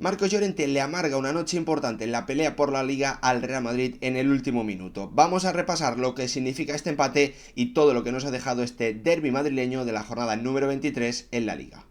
Marcos Llorente le amarga una noche importante en la pelea por la Liga al Real Madrid en el último minuto. Vamos a repasar lo que significa este empate y todo lo que nos ha dejado este derbi madrileño de la jornada número 23 en la Liga.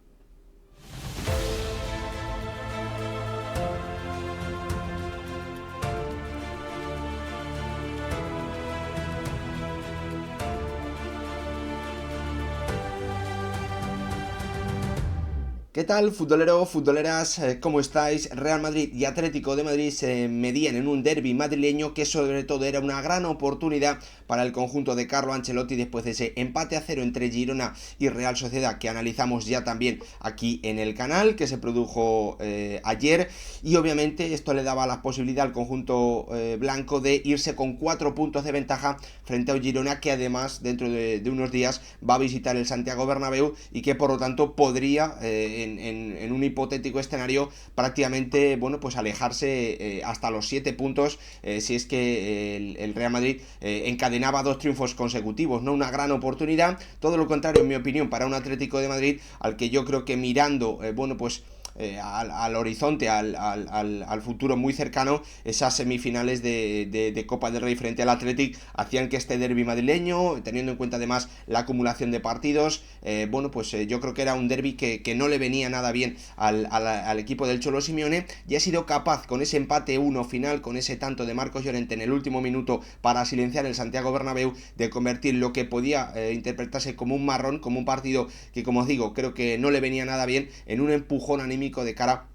¿Qué tal, futbolero, futboleras? ¿Cómo estáis? Real Madrid y Atlético de Madrid se medían en un derbi madrileño que sobre todo era una gran oportunidad para el conjunto de Carlo Ancelotti después de ese empate a cero entre Girona y Real Sociedad que analizamos ya también aquí en el canal, que se produjo ayer, y obviamente esto le daba la posibilidad al conjunto blanco de irse con 4 puntos de ventaja frente a un Girona que además dentro de unos días va a visitar el Santiago Bernabéu y que por lo tanto podría en un hipotético escenario prácticamente, bueno, pues alejarse hasta los 7 puntos si es que el Real Madrid encadenaba 2 triunfos consecutivos, ¿no? Una gran oportunidad, todo lo contrario en mi opinión para un Atlético de Madrid al que yo creo que mirando, bueno, pues al horizonte, al futuro muy cercano, esas semifinales de Copa del Rey frente al Athletic hacían que este derbi madrileño, teniendo en cuenta además la acumulación de partidos, bueno, pues yo creo que era un derbi que no le venía nada bien al equipo del Cholo Simeone, y ha sido capaz con ese empate 1 final, con ese tanto de Marcos Llorente en el último minuto para silenciar el Santiago Bernabéu, de convertir lo que podía interpretarse como un marrón, como un partido que, como os digo, creo que no le venía nada bien, en un empujón anímico de cara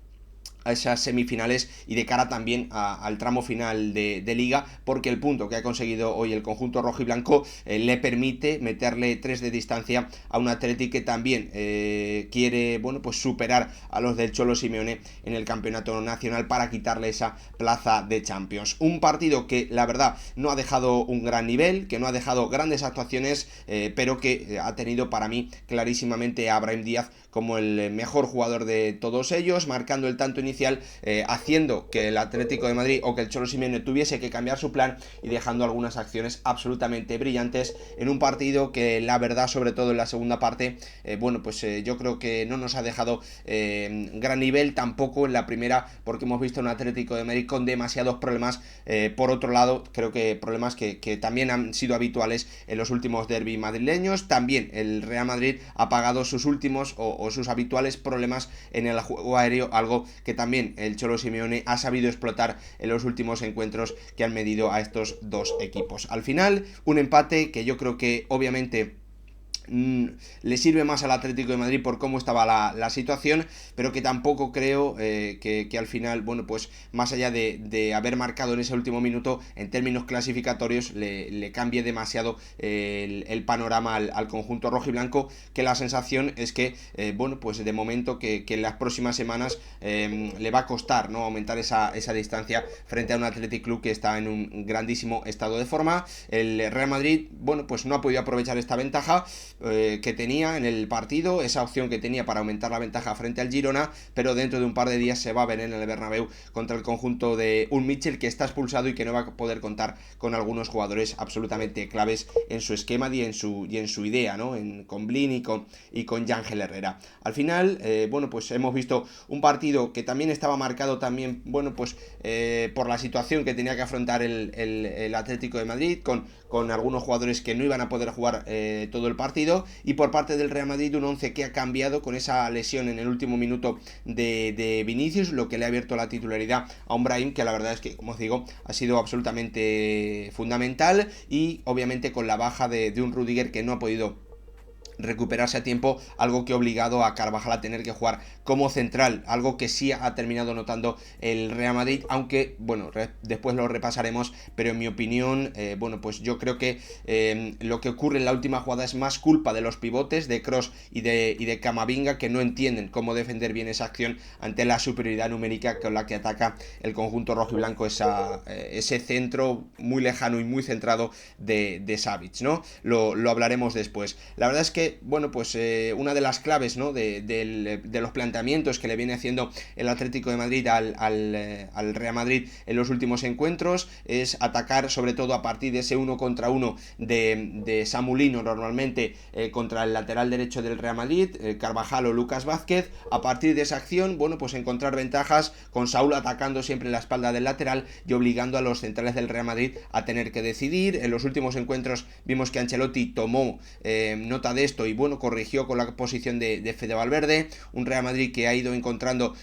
a esas semifinales y de cara también al tramo final de Liga, porque el punto que ha conseguido hoy el conjunto rojiblanco le permite meterle 3 de distancia a un Athletic que también quiere, bueno, pues superar a los del Cholo Simeone en el campeonato nacional para quitarle esa plaza de Champions. Un partido que la verdad no ha dejado un gran nivel, que no ha dejado grandes actuaciones, pero que ha tenido para mí clarísimamente a Brahim Díaz como el mejor jugador de todos ellos, marcando el tanto inicial, haciendo que el Atlético de Madrid o que el Cholo Simeone tuviese que cambiar su plan y dejando algunas acciones absolutamente brillantes en un partido que la verdad, sobre todo en la segunda parte, bueno, pues yo creo que no nos ha dejado gran nivel tampoco en la primera, porque hemos visto un Atlético de Madrid con demasiados problemas. Por otro lado, creo que problemas que también han sido habituales en los últimos derbis madrileños. También el Real Madrid ha pagado sus últimos o sus habituales problemas en el juego aéreo, algo que también el Cholo Simeone ha sabido explotar en los últimos encuentros que han medido a estos dos equipos. Al final, un empate que yo creo que obviamente le sirve más al Atlético de Madrid por cómo estaba la situación, pero que tampoco creo que al final, bueno, pues más allá de haber marcado en ese último minuto, en términos clasificatorios, le cambie demasiado el panorama al conjunto rojiblanco, que la sensación es que, bueno, pues de momento que en las próximas semanas le va a costar, ¿no?, aumentar esa distancia frente a un Athletic Club que está en un grandísimo estado de forma. El Real Madrid, bueno, pues no ha podido aprovechar esta ventaja que tenía en el partido, esa opción que tenía para aumentar la ventaja frente al Girona, pero dentro de un par de días se va a ver en el Bernabéu contra el conjunto de un Mitchell que está expulsado y que no va a poder contar con algunos jugadores absolutamente claves en su esquema y en su idea, ¿no?, con Blin y con Yángel Herrera. Al final, bueno, pues hemos visto un partido que también estaba marcado también, bueno, pues por la situación que tenía que afrontar el Atlético de Madrid, con algunos jugadores que no iban a poder jugar todo el partido, y por parte del Real Madrid un 11 que ha cambiado con esa lesión en el último minuto de Vinicius, lo que le ha abierto la titularidad a un Brahim que la verdad es que, como os digo, ha sido absolutamente fundamental, y obviamente con la baja de un Rudiger que no ha podido recuperarse a tiempo, algo que ha obligado a Carvajal a tener que jugar como central, algo que sí ha terminado notando el Real Madrid, aunque bueno, después lo repasaremos, pero en mi opinión, bueno, pues yo creo que lo que ocurre en la última jugada es más culpa de los pivotes, de Kroos y de Camavinga, que no entienden cómo defender bien esa acción ante la superioridad numérica con la que ataca el conjunto rojiblanco ese centro muy lejano y muy centrado de Savic, ¿no? Lo hablaremos después. La verdad es que que, bueno, pues una de las claves, ¿no?, de los planteamientos que le viene haciendo el Atlético de Madrid al Real Madrid en los últimos encuentros es atacar sobre todo a partir de ese 1 contra 1 de Samu Lino normalmente contra el lateral derecho del Real Madrid, Carvajal o Lucas Vázquez. A partir de esa acción, bueno, pues encontrar ventajas con Saúl atacando siempre la espalda del lateral y obligando a los centrales del Real Madrid a tener que decidir. En los últimos encuentros vimos que Ancelotti tomó nota de esto y bueno, corrigió con la posición de Fede Valverde, un Real Madrid que ha ido encontrando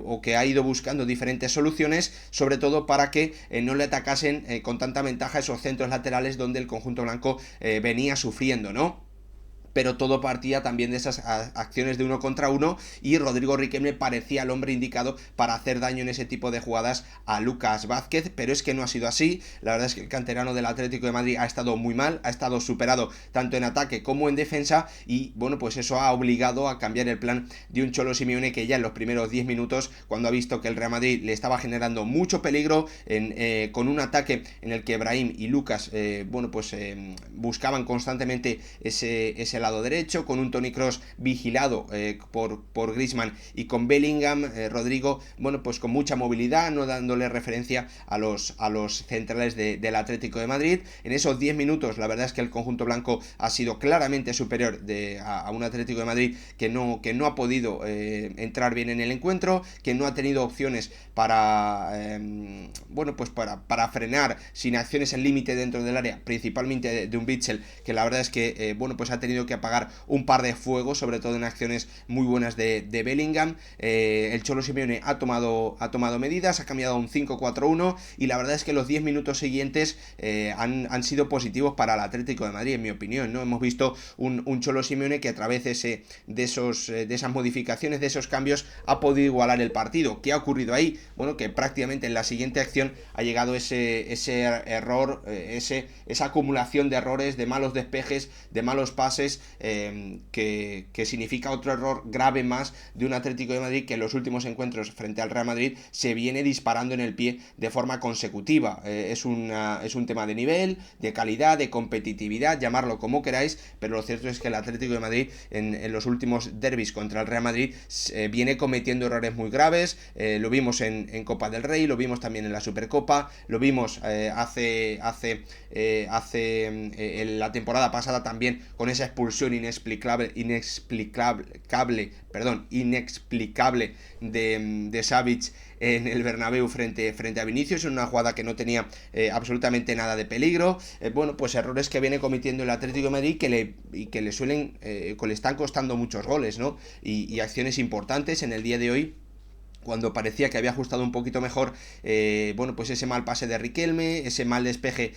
o que ha ido buscando diferentes soluciones, sobre todo para que no le atacasen con tanta ventaja esos centros laterales donde el conjunto blanco venía sufriendo, ¿no? Pero todo partía también de esas acciones de 1 contra 1 y Rodrigo Riquelme parecía el hombre indicado para hacer daño en ese tipo de jugadas a Lucas Vázquez, pero es que no ha sido así. La verdad es que el canterano del Atlético de Madrid ha estado muy mal, ha estado superado tanto en ataque como en defensa y bueno, pues eso ha obligado a cambiar el plan de un Cholo Simeone que ya en los primeros 10 minutos, cuando ha visto que el Real Madrid le estaba generando mucho peligro con un ataque en el que Brahim y Lucas buscaban constantemente ese lado derecho, con un Toni Kroos vigilado por Griezmann y con Bellingham, Rodrigo, bueno, pues con mucha movilidad, no dándole referencia a los centrales del Atlético de Madrid. En esos 10 minutos, la verdad es que el conjunto blanco ha sido claramente superior a un Atlético de Madrid que no ha podido entrar bien en el encuentro, que no ha tenido opciones para frenar sin acciones en límite dentro del área, principalmente de un Witsel, que la verdad es que ha tenido que apagar un par de fuegos, sobre todo en acciones muy buenas de Bellingham. El Cholo Simeone ha tomado medidas, ha cambiado a un 5-4-1 y la verdad es que los 10 minutos siguientes han sido positivos para el Atlético de Madrid, en mi opinión, ¿no? Hemos visto un Cholo Simeone que a través de esas modificaciones, de esos cambios, ha podido igualar el partido. ¿Qué ha ocurrido ahí? Bueno, que prácticamente en la siguiente acción ha llegado ese error, esa acumulación de errores, de malos despejes, de malos pases, que significa otro error grave más de un Atlético de Madrid que en los últimos encuentros frente al Real Madrid se viene disparando en el pie de forma consecutiva. Es un tema de nivel, de calidad, de competitividad, llamarlo como queráis, pero lo cierto es que el Atlético de Madrid en los últimos derbis contra el Real Madrid viene cometiendo errores muy graves. Lo vimos en Copa del Rey, lo vimos también en la Supercopa, lo vimos la temporada pasada también con esa expulsión inexplicable de Savic en el Bernabéu frente a Vinicius, en una jugada que no tenía absolutamente nada de peligro. Pues errores que viene cometiendo el Atlético de Madrid que le están costando muchos goles, ¿no? Y acciones importantes en el día de hoy, cuando parecía que había ajustado un poquito mejor, pues ese mal pase de Riquelme, ese mal despeje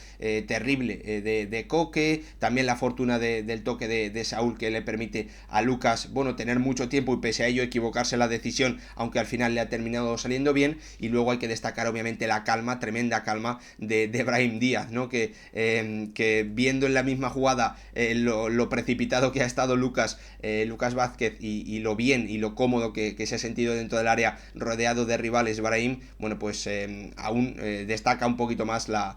terrible de Coque, también la fortuna del toque de Saúl que le permite a Lucas, tener mucho tiempo y pese a ello equivocarse en la decisión, aunque al final le ha terminado saliendo bien. Y luego hay que destacar obviamente la calma, tremenda calma de Brahim Díaz, ¿no? Que viendo en la misma jugada lo precipitado que ha estado Lucas Vázquez y lo bien y lo cómodo que se ha sentido dentro del área rodeado de rivales Brahim, aún destaca un poquito más la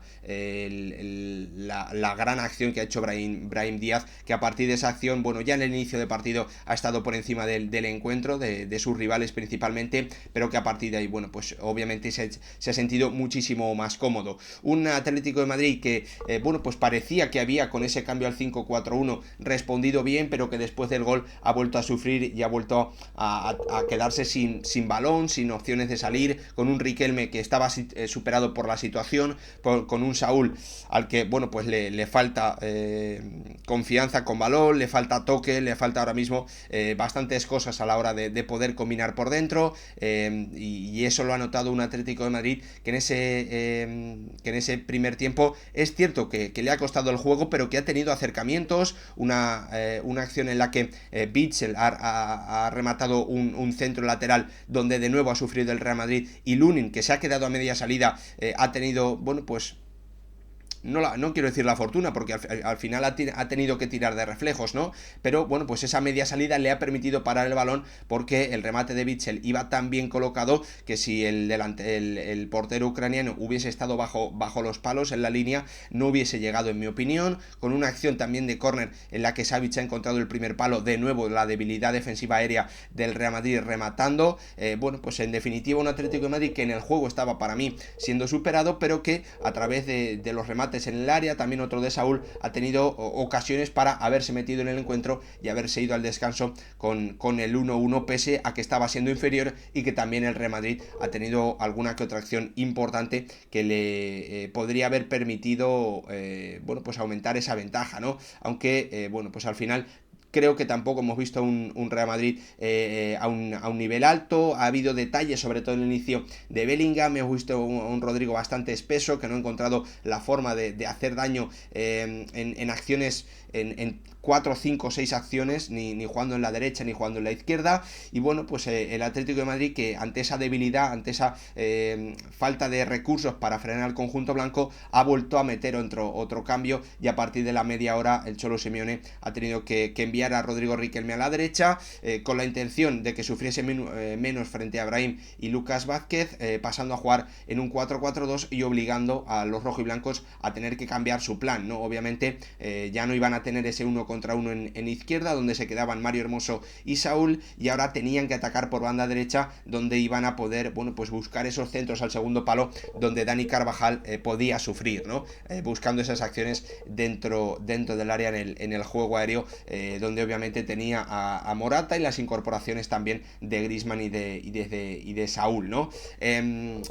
gran acción que ha hecho Brahim Díaz, que a partir de esa acción, ya en el inicio del partido ha estado por encima del encuentro, de sus rivales principalmente, pero que a partir de ahí, obviamente se ha sentido muchísimo más cómodo. Un Atlético de Madrid que, parecía que había con ese cambio al 5-4-1 respondido bien, pero que después del gol ha vuelto a sufrir y ha vuelto a quedarse sin balón, sin opciones de salir, con un Riquelme que estaba superado por la situación, con un Saúl al que le falta confianza con balón, le falta toque, le falta ahora mismo bastantes cosas a la hora de poder combinar por dentro, y eso lo ha notado un Atlético de Madrid que en ese primer tiempo es cierto que le ha costado el juego, pero que ha tenido acercamientos, una acción en la que Witsel ha rematado un centro lateral donde de nuevo ha sufrido el Real Madrid, y Lunin, que se ha quedado a media salida, ha tenido no quiero decir la fortuna, porque al final ha tenido que tirar de reflejos, ¿no? Pero bueno, pues esa media salida le ha permitido parar el balón, porque el remate de Witsel iba tan bien colocado que si el portero ucraniano hubiese estado bajo los palos en la línea, no hubiese llegado, en mi opinión, con una acción también de córner en la que Savic ha encontrado el primer palo, de nuevo la debilidad defensiva aérea del Real Madrid rematando. Bueno, pues en definitiva un Atlético de Madrid que en el juego estaba para mí siendo superado, pero que a través de los remates en el área, también otro de Saúl, ha tenido ocasiones para haberse metido en el encuentro y haberse ido al descanso con el 1-1, pese a que estaba siendo inferior, y que también el Real Madrid ha tenido alguna que otra acción importante que le podría haber permitido bueno, pues aumentar esa ventaja, ¿no? Aunque bueno, pues al final creo que tampoco hemos visto un Real Madrid a un nivel alto. Ha habido detalles, sobre todo en el inicio de Bellingham. Hemos visto un Rodrigo bastante espeso, que no ha encontrado la forma de hacer daño en acciones, en 4, 5, 6 acciones, ni jugando en la derecha ni jugando en la izquierda. Y bueno, pues el Atlético de Madrid, que ante esa debilidad, ante esa falta de recursos para frenar al conjunto blanco, ha vuelto a meter otro cambio, y a partir de la media hora el Cholo Simeone ha tenido que enviar a Rodrigo Riquelme a la derecha, con la intención de que sufriese menos frente a Brahim y Lucas Vázquez, pasando a jugar en un 4-4-2 y obligando a los rojiblancos a tener que cambiar su plan, ¿no? Obviamente ya no iban a tener ese 1 contra 1 en izquierda, donde se quedaban Mario Hermoso y Saúl, y ahora tenían que atacar por banda derecha, donde iban a poder, bueno, pues buscar esos centros al segundo palo, donde Dani Carvajal podía sufrir, ¿no? Buscando esas acciones dentro del área en el juego aéreo, donde obviamente tenía a Morata, y las incorporaciones también de Griezmann y de Saúl, ¿no?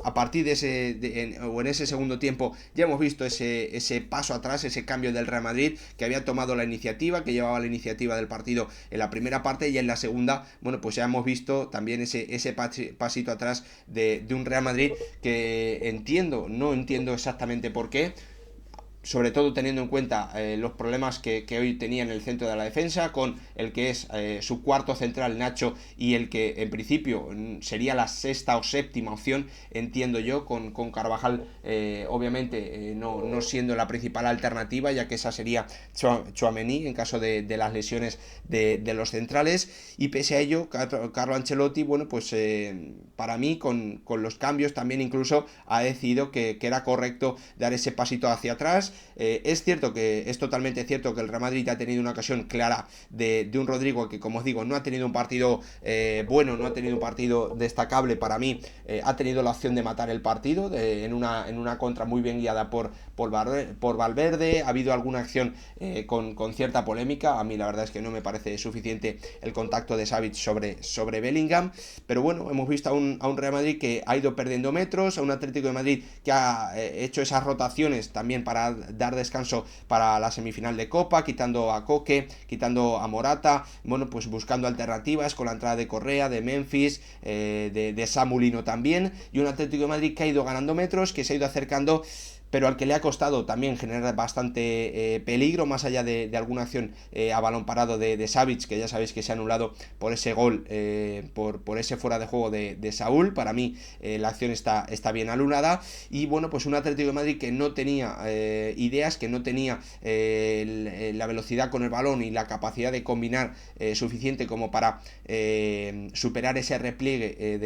A partir en ese segundo tiempo ya hemos visto ese paso atrás, ese cambio del Real Madrid, que había tomado la iniciativa, que llevaba la iniciativa del partido en la primera parte, y en la segunda, bueno, pues ya hemos visto también ese pasito atrás de un Real Madrid que no entiendo exactamente por qué, sobre todo teniendo en cuenta los problemas que hoy tenía en el centro de la defensa, con el que es su cuarto central, Nacho, y el que en principio sería la sexta o séptima opción, entiendo yo, con Carvajal obviamente no siendo la principal alternativa, ya que esa sería Tchouaméni en caso de las lesiones de los centrales. Y pese a ello, Carlo Ancelotti, bueno, pues para mí con los cambios también incluso ha decidido que era correcto dar ese pasito hacia atrás. Es totalmente cierto que el Real Madrid ha tenido una ocasión clara de un Rodrigo que, como os digo, no ha tenido un partido bueno, no ha tenido un partido destacable para mí. Ha tenido la opción de matar el partido en una contra muy bien guiada por Valverde. Ha habido alguna acción con cierta polémica. A mí la verdad es que no me parece suficiente el contacto de Savic sobre Bellingham, pero bueno, hemos visto a un Real Madrid que ha ido perdiendo metros, a un Atlético de Madrid que ha hecho esas rotaciones también para dar descanso para la semifinal de Copa, quitando a Koke, quitando a Morata, bueno, pues buscando alternativas con la entrada de Correa, de Memphis, de Samulino también, y un Atlético de Madrid que ha ido ganando metros, que se ha ido acercando, pero al que le ha costado también generar bastante peligro, más allá de alguna acción a balón parado de Savic, que ya sabéis que se ha anulado por ese gol, por ese fuera de juego de Saúl. Para mí la acción está bien anulada, y bueno, pues un Atlético de Madrid que no tenía ideas, que no tenía la velocidad con el balón y la capacidad de combinar suficiente como para superar ese repliegue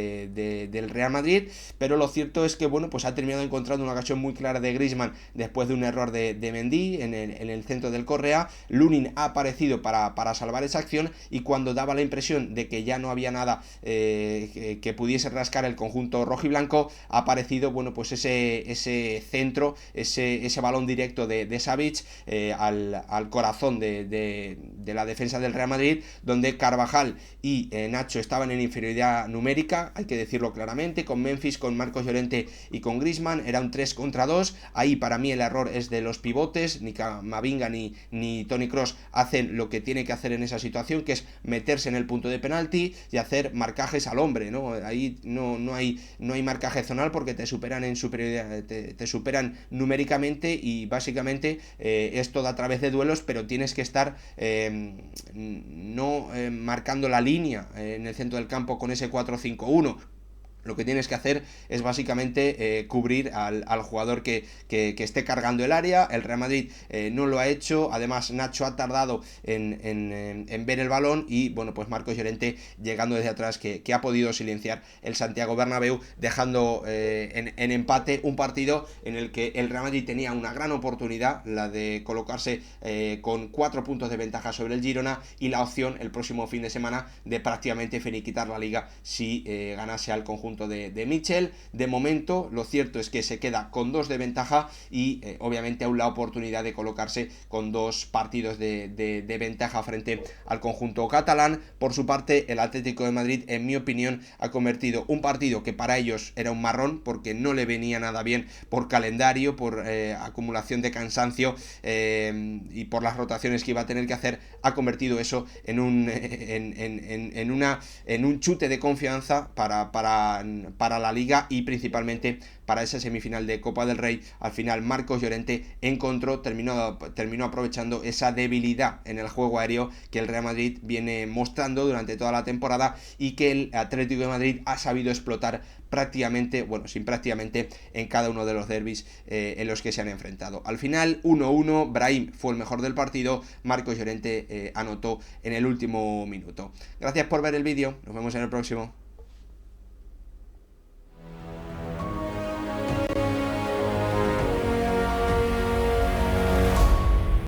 del Real Madrid, pero lo cierto es que, bueno, pues ha terminado encontrando una ocasión muy clara de Griezmann después de un error de Mendy en el centro del Correa. Lunin ha aparecido para salvar esa acción, y cuando daba la impresión de que ya no había nada que pudiese rascar el conjunto rojiblanco, ha aparecido, bueno, pues ese centro, ese balón directo de Savic al corazón de la defensa del Real Madrid, donde Carvajal y Nacho estaban en inferioridad numérica, hay que decirlo claramente, con Memphis, con Marcos Llorente y con Griezmann. Era un 3 contra 2. Ahí para mí el error es de los pivotes. Ni Camavinga ni Toni Kroos hacen lo que tiene que hacer en esa situación, que es meterse en el punto de penalti y hacer marcajes al hombre, ¿no? Ahí no hay marcaje zonal, porque te superan en superioridad, te superan numéricamente, y básicamente es todo a través de duelos, pero tienes que estar marcando la línea en el centro del campo con ese 4-5-1, Lo que tienes que hacer es básicamente cubrir al jugador que esté cargando el área. El Real Madrid no lo ha hecho. Además, Nacho ha tardado en ver el balón. Y bueno, pues Marcos Llorente llegando desde atrás que ha podido silenciar el Santiago Bernabéu, dejando en empate un partido en el que el Real Madrid tenía una gran oportunidad, la de colocarse con 4 puntos de ventaja sobre el Girona, y la opción el próximo fin de semana de prácticamente finiquitar la liga si ganase al conjunto de Michel. De momento, lo cierto es que se queda con 2 de ventaja y obviamente aún la oportunidad de colocarse con 2 partidos de ventaja frente al conjunto catalán. Por su parte, el Atlético de Madrid, en mi opinión, ha convertido un partido que para ellos era un marrón, porque no le venía nada bien por calendario, por acumulación de cansancio y por las rotaciones que iba a tener que hacer, ha convertido eso en un chute de confianza para la liga y principalmente para esa semifinal de Copa del Rey. Al final Marcos Llorente terminó aprovechando esa debilidad en el juego aéreo que el Real Madrid viene mostrando durante toda la temporada y que el Atlético de Madrid ha sabido explotar prácticamente en cada uno de los derbis en los que se han enfrentado. Al final 1-1, Brahim fue el mejor del partido, Marcos Llorente anotó en el último minuto. Gracias por ver el vídeo, nos vemos en el próximo.